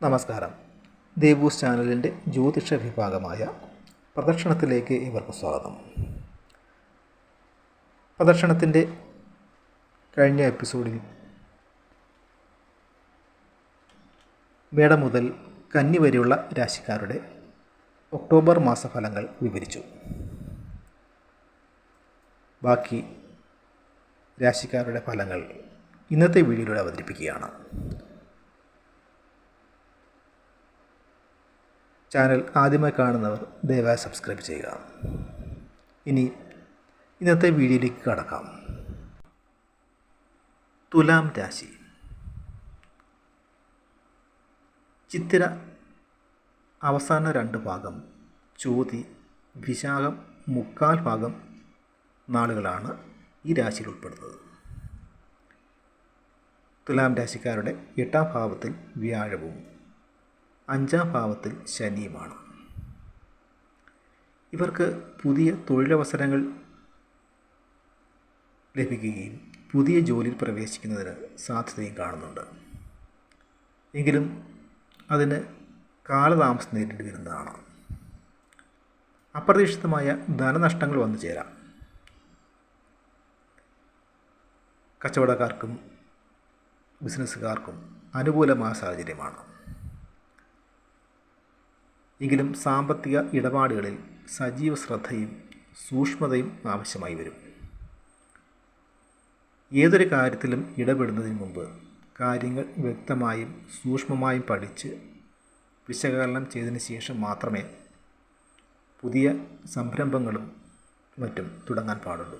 നമസ്കാരം. ദേവൂസ് ചാനലിൻ്റെ ജ്യോതിഷ വിഭാഗമായ പ്രദക്ഷിണത്തിലേക്ക് ഇവർക്ക് സ്വാഗതം. പ്രദക്ഷിണത്തിൻ്റെ കഴിഞ്ഞ എപ്പിസോഡിൽ മേടം മുതൽ കന്നി വരെയുള്ള രാശിക്കാരുടെ ഒക്ടോബർ മാസഫലങ്ങൾ വിവരിച്ചു. ബാക്കി രാശിക്കാരുടെ ഫലങ്ങൾ ഇന്നത്തെ വീഡിയോയിലൂടെ അവതരിപ്പിക്കുകയാണ്. ചാനൽ ആദ്യമായി കാണുന്നവർ ദയവായി സബ്സ്ക്രൈബ് ചെയ്യുക. ഇനി ഇന്നത്തെ വീഡിയോയിലേക്ക് കടക്കാം. തുലാം രാശി. ചിത്തിര അവസാന 2 ഭാഗം, ചോതി വിശാഖം 3/4 ഭാഗം നാളുകളാണ് ഈ രാശിയിൽ ഉൾപ്പെടുന്നത്. തുലാം രാശിക്കാരുടെ 8ാം ഭാവത്തിൽ വ്യാഴവും 5ാം ഭാവത്തിൽ ശനിയുമാണ്. ഇവർക്ക് പുതിയ തൊഴിലവസരങ്ങൾ ലഭിക്കുകയും പുതിയ ജോലിയിൽ പ്രവേശിക്കുന്നതിന് സാധ്യതയും കാണുന്നുണ്ട്. എങ്കിലും അതിന് കാലതാമസം നേരിടേണ്ടി വരുന്നതാണ്. അപ്രതീക്ഷിതമായ ധനനഷ്ടങ്ങൾ വന്നു ചേരാം. കച്ചവടക്കാർക്കും ബിസിനസ്സുകാർക്കും അനുകൂലമായ സാഹചര്യമാണ്. എങ്കിലും സാമ്പത്തിക ഇടപാടുകളിൽ സജീവ ശ്രദ്ധയും സൂക്ഷ്മതയും ആവശ്യമായി വരും. ഏതൊരു കാര്യത്തിലും ഇടപെടുന്നതിന് മുമ്പ് കാര്യങ്ങൾ വ്യക്തമായും സൂക്ഷ്മമായും പഠിച്ച് വിശകലനം ചെയ്തതിന് ശേഷം മാത്രമേ പുതിയ സംരംഭങ്ങളും മറ്റും തുടങ്ങാൻ പാടുള്ളൂ.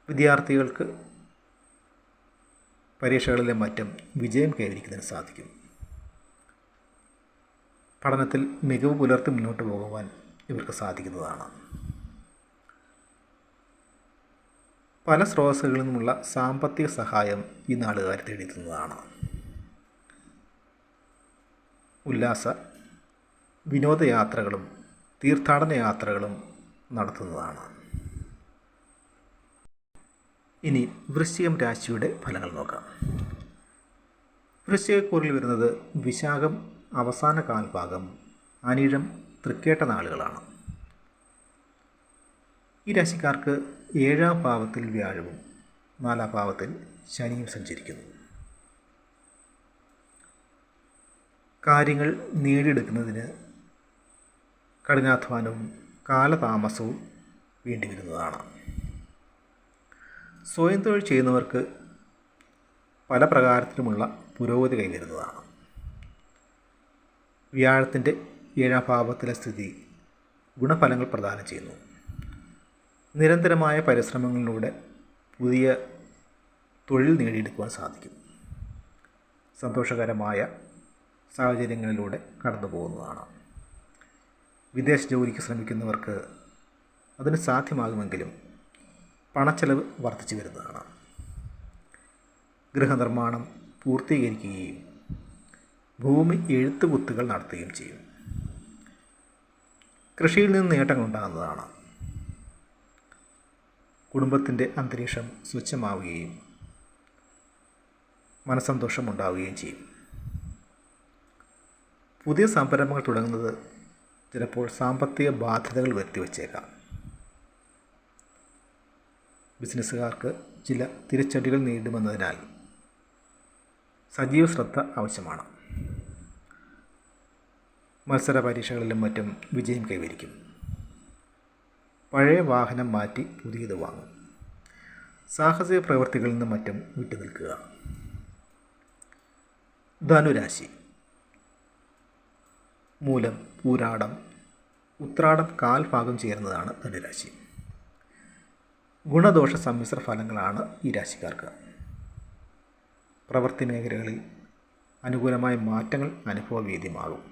വിദ്യാർത്ഥികൾക്ക് പരീക്ഷകളിലെ മറ്റും വിജയം കൈവരിക്കുന്നതിന് സാധിക്കും. പഠനത്തിൽ മികവ് പുലർത്തി മുന്നോട്ട് പോകുവാൻ ഇവർക്ക് സാധിക്കുന്നതാണ്. പല സ്രോതസ്സുകളിൽ നിന്നുമുള്ള സാമ്പത്തിക സഹായം ഈ നാളുകാർ തേടിയെത്തുന്നതാണ്. ഉല്ലാസ വിനോദയാത്രകളും തീർത്ഥാടന യാത്രകളും നടത്തുന്നതാണ്. ഇനി വൃശ്ചികം രാശിയുടെ ഫലങ്ങൾ നോക്കാം. വൃശ്ചികക്കൂറിൽ വരുന്നത് വിശാഖം അവസാന 1/4 ഭാഗം, അനിഴം തൃക്കേട്ട നാളുകളാണ്. ഈ രാശിക്കാർക്ക് 7ാം ഭാവത്തിൽ വ്യാഴവും 4ാം ഭാവത്തിൽ ശനിയും സഞ്ചരിക്കുന്നു. കാര്യങ്ങൾ നേടിയെടുക്കുന്നതിന് കഠിനാധ്വാനവും കാലതാമസവും വേണ്ടിവരുന്നതാണ്. സ്വയം തൊഴിൽ ചെയ്യുന്നവർക്ക് പല പ്രകാരത്തിലുമുള്ള പുരോഗതി കൈവരുന്നതാണ്. വ്യാഴത്തിൻ്റെ 7ാം ഭാവത്തിലെ സ്ഥിതി ഗുണഫലങ്ങൾ പ്രദാനം ചെയ്യുന്നു. നിരന്തരമായ പരിശ്രമങ്ങളിലൂടെ പുതിയ തൊഴിൽ നേടിയെടുക്കുവാൻ സാധിക്കും. സന്തോഷകരമായ സാഹചര്യങ്ങളിലൂടെ കടന്നു പോകുന്നതാണ്. വിദേശ ജോലിക്ക് ശ്രമിക്കുന്നവർക്ക് അതിന് സാധ്യമാകുമെങ്കിലും പണച്ചെലവ് വർദ്ധിച്ചു വരുന്നതാണ്. ഗൃഹനിർമ്മാണം പൂർത്തീകരിക്കുകയും ഭൂമി എഴുത്തുകുത്തുകൾ നടത്തുകയും ചെയ്യും. കൃഷിയിൽ നിന്ന് നേട്ടങ്ങളുണ്ടാകുന്നതാണ്. കുടുംബത്തിൻ്റെ അന്തരീക്ഷം സ്വച്ഛമാവുകയും മനസ്സന്തോഷം ഉണ്ടാവുകയും ചെയ്യും. പുതിയ സംരംഭങ്ങൾ തുടങ്ങുന്നത് ചിലപ്പോൾ സാമ്പത്തിക ബാധ്യതകൾ വരുത്തിവച്ചേക്കാം. ബിസിനസ്സുകാർക്ക് ചില തിരിച്ചടികൾ നേരിടുമെന്നതിനാൽ സജീവ ശ്രദ്ധ ആവശ്യമാണ്. മത്സര പരീക്ഷകളിലും മറ്റും വിജയം കൈവരിക്കും. പഴയ വാഹനം മാറ്റി പുതിയത് വാങ്ങും. സാഹസിക പ്രവൃത്തികളിൽ നിന്നും മറ്റും വിട്ടുനിൽക്കുക. ധനുരാശി. മൂലം, പൂരാടം, ഉത്രാടം 1/4 ഭാഗം ചേർന്നതാണ് ധനുരാശി. ഗുണദോഷ സമ്മിശ്ര ഫലങ്ങളാണ് ഈ രാശിക്കാർക്ക്. പ്രവൃത്തി മേഖലകളിൽ അനുകൂലമായ മാറ്റങ്ങൾ അനുഭവവേദ്യമാകും.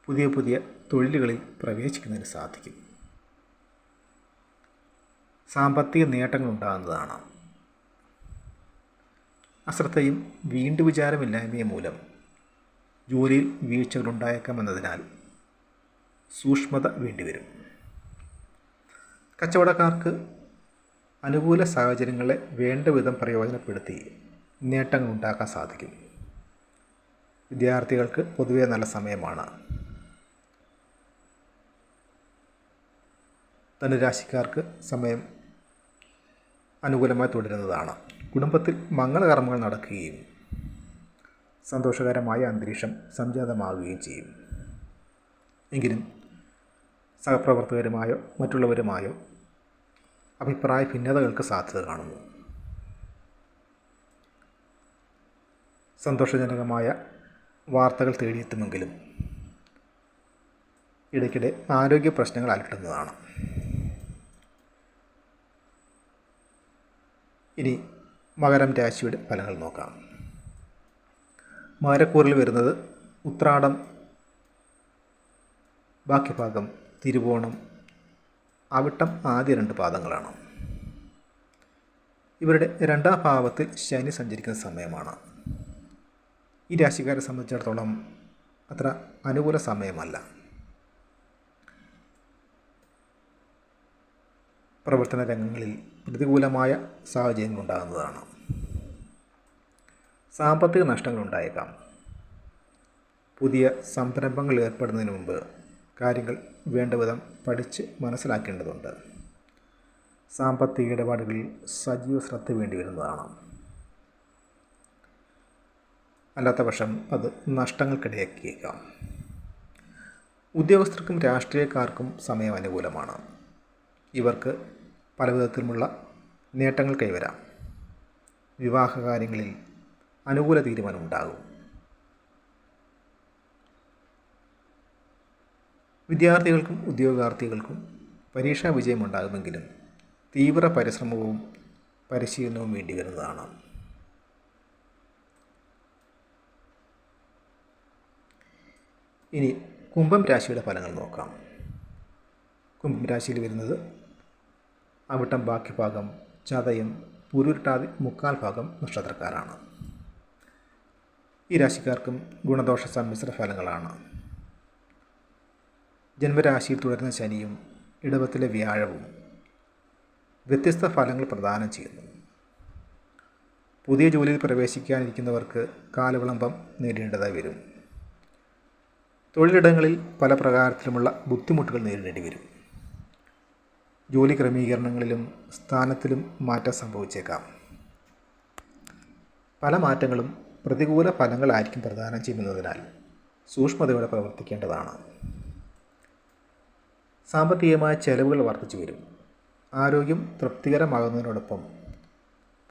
പുതിയ പുതിയ തൊഴിലുകളിൽ പ്രവേശിക്കുന്നതിന് സാധിക്കും. സാമ്പത്തിക നേട്ടങ്ങൾ ഉണ്ടാകുന്നതാണ്. അശ്രദ്ധയും വീണ്ടുവിചാരമില്ലായ്മയും മൂലം ജോലിയിൽ വീഴ്ചകളുണ്ടായേക്കാമെന്നതിനാൽ സൂക്ഷ്മത വേണ്ടിവരും. കച്ചവടക്കാർക്ക് അനുകൂല സാഹചര്യങ്ങളെ വേണ്ട വിധം പ്രയോജനപ്പെടുത്തി നേട്ടങ്ങൾ ഉണ്ടാക്കാൻ സാധിക്കും. വിദ്യാർത്ഥികൾക്ക് പൊതുവെ നല്ല സമയമാണ്. ധനുരാശിക്കാർക്ക് സമയം അനുകൂലമായി തുടരുന്നതാണ്. കുടുംബത്തിൽ മംഗളകർമ്മങ്ങൾ നടക്കുകയും സന്തോഷകരമായ അന്തരീക്ഷം സംജാതമാവുകയും ചെയ്യും. എങ്കിലും സഹപ്രവർത്തകരുമായോ മറ്റുള്ളവരുമായോ അഭിപ്രായ ഭിന്നതകൾക്ക് സാധ്യത കാണുന്നു. സന്തോഷജനകമായ വാർത്തകൾ തേടിയെത്തുമെങ്കിലും ഇടയ്ക്കിടെ ആരോഗ്യ പ്രശ്നങ്ങൾ അലട്ടുന്നതാണ്. ഇനി മകരം രാശിയുടെ ഫലങ്ങൾ നോക്കാം. മകരക്കൂറിൽ വരുന്നത് ഉത്രാടം, ബാക്കി ഭാഗം തിരുവോണം, അവിട്ടം ആദ്യ 2 പാദങ്ങളാണ്. ഇവരുടെ 2ാം ഭാവത്തിൽ ശനി സഞ്ചരിക്കുന്ന സമയമാണ്. ഈ രാശിക്കാരെ സംബന്ധിച്ചിടത്തോളം അത്ര അനുകൂല സമയമല്ല. പ്രവർത്തന രംഗങ്ങളിൽ പ്രതികൂലമായ സാഹചര്യങ്ങൾ ഉണ്ടാകുന്നതാണ്. സാമ്പത്തിക നഷ്ടങ്ങൾ ഉണ്ടായേക്കാം. പുതിയ സംരംഭങ്ങൾ ഏർപ്പെടുന്നതിന് മുമ്പ് കാര്യങ്ങൾ വേണ്ടവിധം പഠിച്ച് മനസ്സിലാക്കേണ്ടതുണ്ട്. സാമ്പത്തിക ഇടപാടുകളിൽ സജീവ ശ്രദ്ധ വേണ്ടി വരുന്നതാണ്. അല്ലാത്ത പക്ഷം അത് നഷ്ടങ്ങൾക്കിടയാക്കിയേക്കാം. ഉദ്യോഗസ്ഥർക്കും രാഷ്ട്രീയക്കാർക്കും സമയം അനുകൂലമാണ്. ഇവർക്ക് പലവിധത്തിലുമുള്ള നേട്ടങ്ങൾ കൈവരാം. വിവാഹകാര്യങ്ങളിൽ അനുകൂല തീരുമാനമുണ്ടാകും. വിദ്യാർത്ഥികൾക്കും ഉദ്യോഗാർത്ഥികൾക്കും പരീക്ഷാ വിജയമുണ്ടാകുമെങ്കിലും തീവ്ര പരിശ്രമവും പരിശീലനവും വേണ്ടി വരുന്നതാണ്. ഇനി കുംഭം രാശിയുടെ ഫലങ്ങൾ നോക്കാം. കുംഭം രാശിയിൽ വരുന്നത് അവിട്ടം ബാക്കി ഭാഗം, ചതയം, പുരുരുട്ടാതി 1/4 ഭാഗം നക്ഷത്രക്കാരാണ്. ഈ രാശിക്കാർക്കും ഗുണദോഷ സമ്മിശ്ര ഫലങ്ങളാണ്. ജന്മരാശിയിൽ തുടരുന്ന ശനിയും ഇടവത്തിലെ വ്യാഴവും വ്യത്യസ്ത ഫലങ്ങൾ പ്രദാനം ചെയ്യുന്നു. പുതിയ ജോലിയിൽ പ്രവേശിക്കാനിരിക്കുന്നവർക്ക് കാലവിളംബം നേരിടേണ്ടതായി വരും. തൊഴിലിടങ്ങളിൽ പല പ്രകാരത്തിലുമുള്ള ബുദ്ധിമുട്ടുകൾ നേരിടേണ്ടി വരും. ജോലി ക്രമീകരണങ്ങളിലും സ്ഥാനത്തിലും മാറ്റം സംഭവിച്ചേക്കാം. പല മാറ്റങ്ങളും പ്രതികൂല ഫലങ്ങളായിരിക്കും പ്രദാനം ചെയ്യുന്നതിനാൽ സൂക്ഷ്മതയോടെ പ്രവർത്തിക്കേണ്ടതാണ്. സാമ്പത്തികമായ ചെലവുകൾ വർദ്ധിച്ചു വരും. ആരോഗ്യം തൃപ്തികരമാകുന്നതിനോടൊപ്പം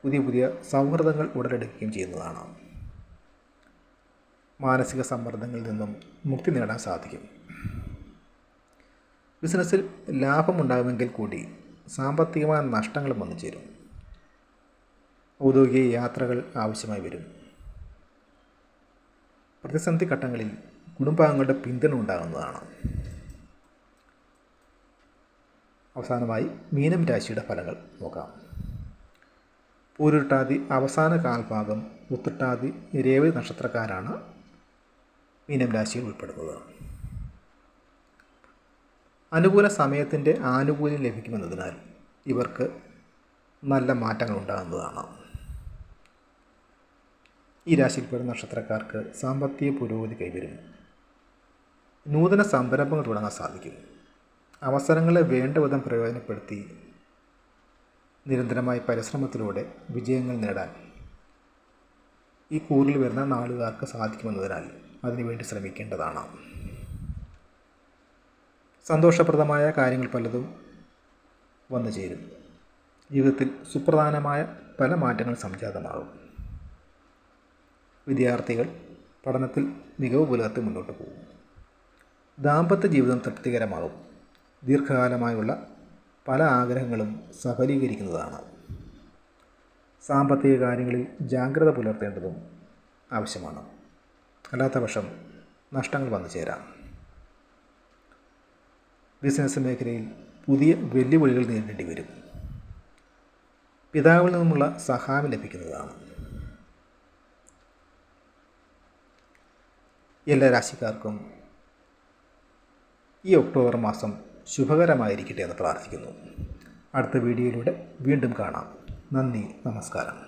പുതിയ സൗഹൃദങ്ങൾ ഉടലെടുക്കുകയും ചെയ്യുന്നതാണ്. മാനസിക സമ്മർദ്ദങ്ങളിൽ നിന്നും മുക്തി നേടാൻ സാധിക്കും. ബിസിനസ്സിൽ ലാഭമുണ്ടാകുമെങ്കിൽ കൂടി സാമ്പത്തികമായ നഷ്ടങ്ങളും വന്നു ചേരും. ഔദ്യോഗിക യാത്രകൾ ആവശ്യമായി വരും. പ്രതിസന്ധി ഘട്ടങ്ങളിൽ കുടുംബാംഗങ്ങളുടെ പിന്തുണ ഉണ്ടാകുന്നതാണ്. അവസാനമായി മീനം രാശിയുടെ ഫലങ്ങൾ നോക്കാം. പൂരുരുട്ടാതി അവസാന കാൽഭാഗം, ഉത്രട്ടാതി, രേവതി നക്ഷത്രക്കാരാണ് മീനം രാശിയിൽ ഉൾപ്പെടുന്നത്. അനുകൂല സമയത്തിൻ്റെ ആനുകൂല്യം ലഭിക്കുമെന്നതിനാൽ ഇവർക്ക് നല്ല മാറ്റങ്ങൾ ഉണ്ടാകുന്നതാണ്. ഈ രാശിയിൽപ്പെടുന്ന നക്ഷത്രക്കാർക്ക് സാമ്പത്തിക പുരോഗതി കൈവരും. നൂതന സംരംഭങ്ങൾ തുടങ്ങാൻ സാധിക്കും. അവസരങ്ങളെ വേണ്ട വിധം പ്രയോജനപ്പെടുത്തി നിരന്തരമായ പരിശ്രമത്തിലൂടെ വിജയങ്ങൾ നേടാൻ ഈ കൂറിൽ വരുന്ന നാളുകാർക്ക് സാധിക്കുമെന്നതിനാൽ അതിനുവേണ്ടി ശ്രമിക്കേണ്ടതാണ്. സന്തോഷപ്രദമായ കാര്യങ്ങൾ പലതും വന്നു ചേരും. ജീവിതത്തിൽ സുപ്രധാനമായ പല മാറ്റങ്ങൾ സംജാതമാകും. വിദ്യാർത്ഥികൾ പഠനത്തിൽ മികവ് പുലർത്തി മുന്നോട്ട് പോകും. ദാമ്പത്യ ജീവിതം തൃപ്തികരമാകും. ദീർഘകാലമായുള്ള പല ആഗ്രഹങ്ങളും സഫലീകരിക്കുന്നതാണ്. സാമ്പത്തിക കാര്യങ്ങളിൽ ജാഗ്രത പുലർത്തേണ്ടതും ആവശ്യമാണ്. അല്ലാത്ത പക്ഷം നഷ്ടങ്ങൾ വന്നു ചേരാം. ബിസിനസ് മേഖലയിൽ പുതിയ വെല്ലുവിളികൾ നേരിടേണ്ടി വരും. പിതാവിൽ നിന്നുമുള്ള സഹായം ലഭിക്കുന്നതാണ്. എല്ലാ രാശിക്കാർക്കും ഈ ഒക്ടോബർ മാസം ശുഭകരമായിരിക്കട്ടെ എന്ന് പ്രാർത്ഥിക്കുന്നു. അടുത്ത വീഡിയോയിലൂടെ വീണ്ടും കാണാം. നന്ദി, നമസ്കാരം.